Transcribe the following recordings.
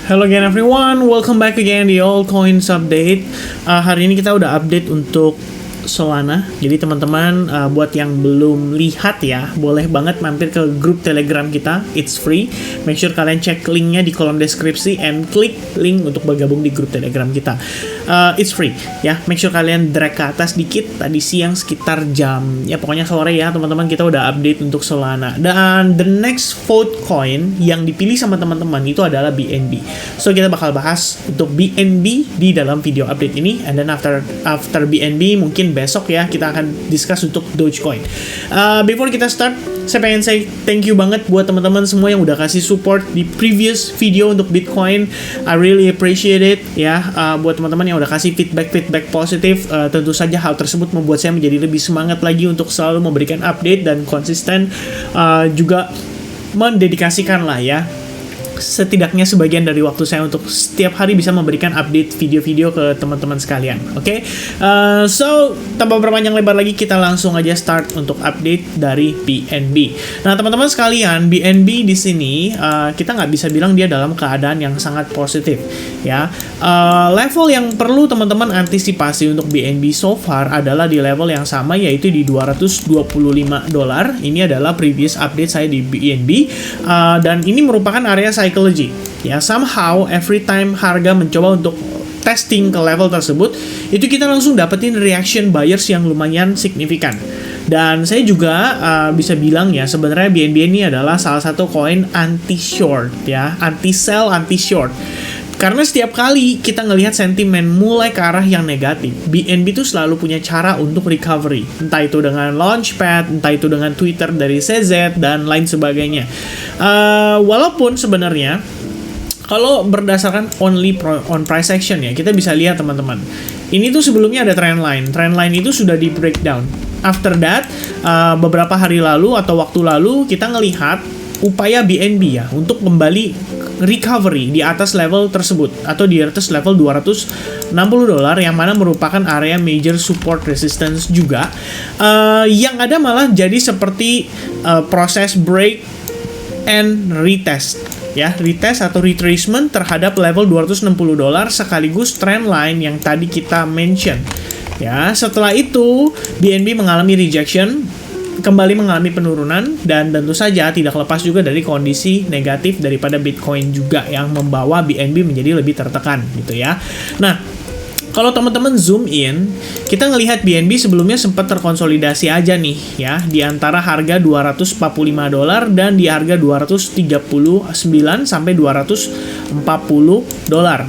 Hello again everyone, welcome back again di All Coins Update. Hari ini kita udah update untuk Solana. Jadi teman-teman buat yang belum lihat ya, boleh banget mampir ke grup Telegram kita. It's free. Make sure kalian cek linknya di kolom deskripsi and klik link untuk bergabung di grup Telegram kita. It's free ya. Make sure kalian drag ke atas dikit. Tadi siang sekitar jam ya pokoknya sore ya teman-teman, kita udah update untuk Solana. Dan the next vote coin yang dipilih sama teman-teman itu adalah BNB. So kita bakal bahas untuk BNB di dalam video update ini, and then after BNB mungkin besok ya kita akan discuss untuk Dogecoin. Before kita start, saya pengen say thank you banget buat teman-teman semua yang udah kasih support di previous video untuk Bitcoin. I really appreciate it ya. Buat teman-teman yang udah kasih feedback positif, tentu saja hal tersebut membuat saya menjadi lebih semangat lagi untuk selalu memberikan update dan konsisten, juga mendedikasikan lah ya setidaknya sebagian dari waktu saya untuk setiap hari bisa memberikan update video-video ke teman-teman sekalian. Oke? So tanpa berpanjang lebar lagi, kita langsung aja start untuk update dari BNB. Nah teman-teman sekalian, BNB di sini kita nggak bisa bilang dia dalam keadaan yang sangat positif ya. Level yang perlu teman-teman antisipasi untuk BNB so far adalah di level yang sama, yaitu di $225. Ini adalah previous update saya di BNB, dan ini merupakan area psychology ya. Somehow every time harga mencoba untuk testing ke level tersebut, itu kita langsung dapetin reaction buyers yang lumayan signifikan. Dan saya juga bisa bilang ya, sebenarnya BNB ini adalah salah satu koin anti short ya, anti sell, anti short. Karena setiap kali kita ngelihat sentimen mulai ke arah yang negatif, BNB itu selalu punya cara untuk recovery. Entah itu dengan launchpad, entah itu dengan Twitter dari CZ, dan lain sebagainya. Walaupun sebenarnya, kalau berdasarkan only on price action ya, kita bisa lihat teman-teman. Ini tuh sebelumnya ada trend line. Trend line itu sudah di breakdown. After that, beberapa hari lalu atau waktu lalu, kita ngelihat upaya BNB ya untuk kembali recovery di atas level tersebut atau di atas level $260 yang mana merupakan area major support resistance juga, yang ada malah jadi seperti proses break and retest ya, retest atau retracement terhadap level $260 sekaligus trend line yang tadi kita mention ya. Setelah itu BNB mengalami rejection, kembali mengalami penurunan, dan tentu saja tidak lepas juga dari kondisi negatif daripada Bitcoin juga yang membawa BNB menjadi lebih tertekan gitu ya. Nah, kalau teman-teman zoom in, kita ngelihat BNB sebelumnya sempat terkonsolidasi aja nih ya, di antara harga $245 dan di harga 239 sampai $240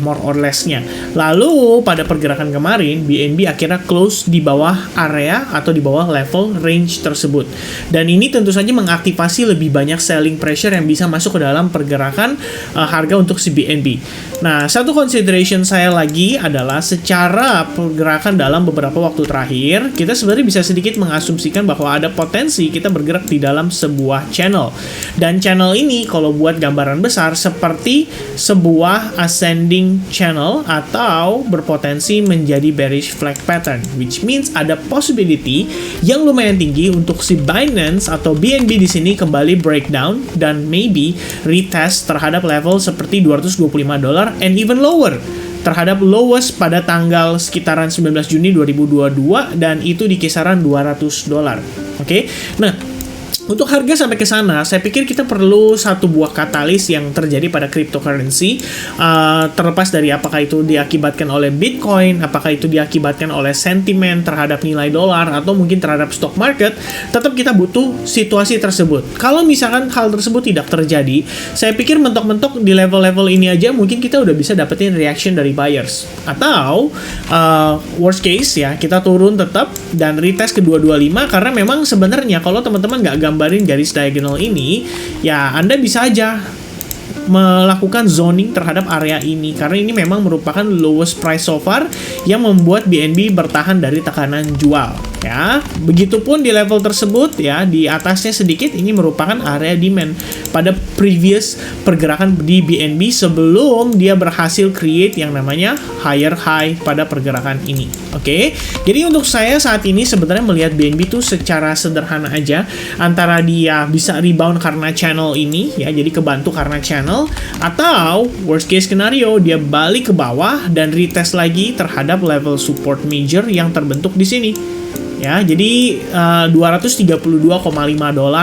more or less-nya. Lalu pada pergerakan kemarin BNB akhirnya close di bawah area atau di bawah level range tersebut. Dan ini tentu saja mengaktifasi lebih banyak selling pressure yang bisa masuk ke dalam pergerakan harga untuk si BNB. Nah, satu consideration saya lagi adalah secara pergerakan dalam beberapa waktu terakhir, kita sebenarnya bisa sedikit mengasumsikan bahwa ada potensi kita bergerak di dalam sebuah channel. Dan channel ini kalau buat gambaran besar seperti sebuah ascending channel atau berpotensi menjadi bearish flag pattern, which means ada possibility yang lumayan tinggi untuk si Binance atau BNB di sini kembali breakdown dan maybe retest terhadap level seperti $225 and even lower terhadap lowest pada tanggal sekitaran 19 Juni 2022, dan itu di kisaran $200. Oke. Nah, untuk harga sampai ke sana, saya pikir kita perlu satu buah katalis yang terjadi pada cryptocurrency, terlepas dari apakah itu diakibatkan oleh Bitcoin, apakah itu diakibatkan oleh sentimen terhadap nilai dolar, atau mungkin terhadap stock market. Tetap kita butuh situasi tersebut. Kalau misalkan hal tersebut tidak terjadi, saya pikir mentok-mentok di level-level ini aja mungkin kita udah bisa dapetin reaction dari buyers. Atau worst case ya, kita turun tetap dan retest ke 225, karena memang sebenarnya kalau teman-teman nggak gambarin garis diagonal ini, ya Anda bisa aja melakukan zoning terhadap area ini, karena ini memang merupakan lowest price so far yang membuat BNB bertahan dari tekanan jual. Ya, begitupun di level tersebut ya, di atasnya sedikit ini merupakan area demand pada previous pergerakan di BNB sebelum dia berhasil create yang namanya higher high pada pergerakan ini. Oke. Jadi untuk saya saat ini sebenarnya melihat BNB itu secara sederhana aja, antara dia bisa rebound karena channel ini ya, jadi kebantu karena channel, atau worst case scenario dia balik ke bawah dan retest lagi terhadap level support major yang terbentuk di sini. Ya, jadi $232,5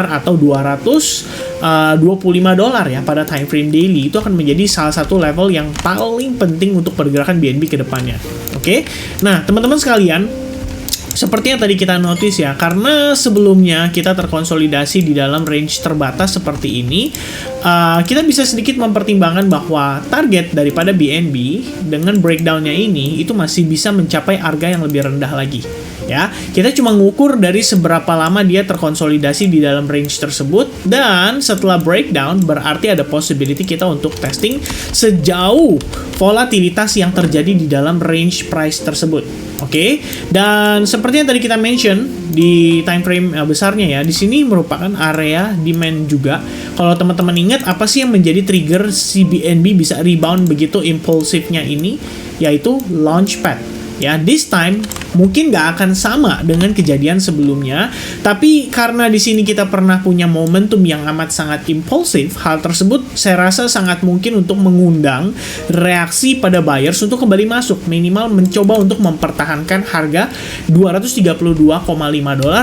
atau $225 ya pada time frame daily itu akan menjadi salah satu level yang paling penting untuk pergerakan BNB ke depannya. Oke. Nah, teman-teman sekalian, seperti yang tadi kita notice ya, karena sebelumnya kita terkonsolidasi di dalam range terbatas seperti ini, kita bisa sedikit mempertimbangkan bahwa target daripada BNB dengan breakdownnya ini itu masih bisa mencapai harga yang lebih rendah lagi. Ya, kita cuma ngukur dari seberapa lama dia terkonsolidasi di dalam range tersebut, dan setelah breakdown berarti ada possibility kita untuk testing sejauh volatilitas yang terjadi di dalam range price tersebut. Oke, dan seperti yang tadi kita mention di time frame besarnya ya, di sini merupakan area demand juga. Kalau teman-teman ingat apa sih yang menjadi trigger si BNB bisa rebound begitu impulsifnya ini, yaitu launchpad. Ya, this time mungkin nggak akan sama dengan kejadian sebelumnya, tapi karena di sini kita pernah punya momentum yang amat sangat impulsif, hal tersebut saya rasa sangat mungkin untuk mengundang reaksi pada buyers untuk kembali masuk, minimal mencoba untuk mempertahankan harga $232,5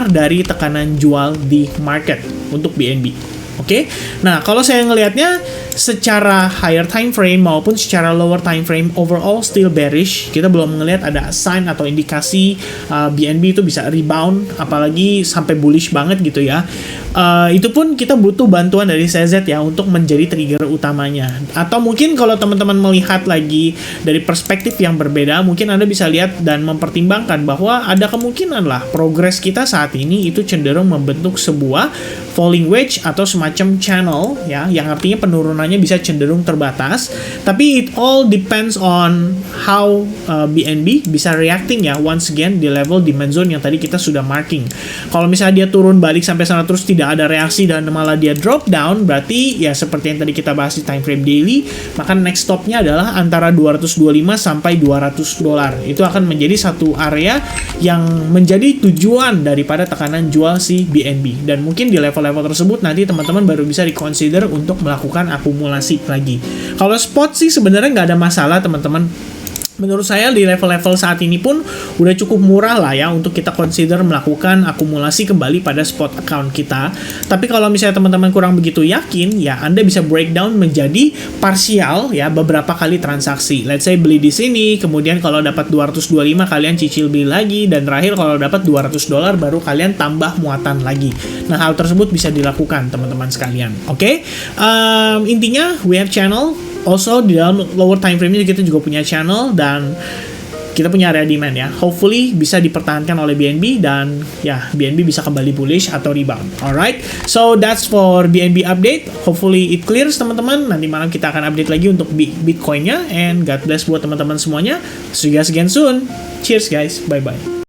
dari tekanan jual di market untuk BNB. Oke, nah kalau saya ngelihatnya secara higher time frame maupun secara lower time frame overall still bearish. Kita belum ngelihat ada sign atau indikasi BNB itu bisa rebound, apalagi sampai bullish banget gitu ya. Itu pun kita butuh bantuan dari CZ ya untuk menjadi trigger utamanya. Atau mungkin kalau teman-teman melihat lagi dari perspektif yang berbeda, mungkin Anda bisa lihat dan mempertimbangkan bahwa ada kemungkinan lah progres kita saat ini itu cenderung membentuk sebuah falling wedge atau semacam channel ya, yang artinya penurunannya bisa cenderung terbatas, tapi it all depends on how BNB bisa reacting ya, once again di level demand zone yang tadi kita sudah marking. Kalau misalnya dia turun balik sampai sana terus tidak ada reaksi dan malah dia drop down, berarti ya seperti yang tadi kita bahas di time frame daily, maka next stopnya adalah antara 225 sampai $200. Itu akan menjadi satu area yang menjadi tujuan daripada tekanan jual si BNB, dan mungkin di level-level tersebut nanti teman-teman baru bisa reconsider untuk melakukan akumulasi lagi. Kalau spot sih sebenarnya nggak ada masalah teman-teman. Menurut saya di level-level saat ini pun udah cukup murah lah ya untuk kita consider melakukan akumulasi kembali pada spot account kita. Tapi kalau misalnya teman-teman kurang begitu yakin, ya Anda bisa breakdown menjadi parsial ya, beberapa kali transaksi. Let's say beli di sini, kemudian kalau dapat 225 kalian cicil beli lagi, dan terakhir kalau dapat $200 baru kalian tambah muatan lagi. Nah, hal tersebut bisa dilakukan teman-teman sekalian. Oke? Intinya we have channel. Also di dalam lower time frame-nya kita juga punya channel dan kita punya area demand ya. Hopefully bisa dipertahankan oleh BNB dan ya BNB bisa kembali bullish atau rebound. Alright, so that's for BNB update. Hopefully it clears teman-teman. Nanti malam kita akan update lagi untuk Bitcoin-nya, and God bless buat teman-teman semuanya. See you guys again soon. Cheers guys, bye bye.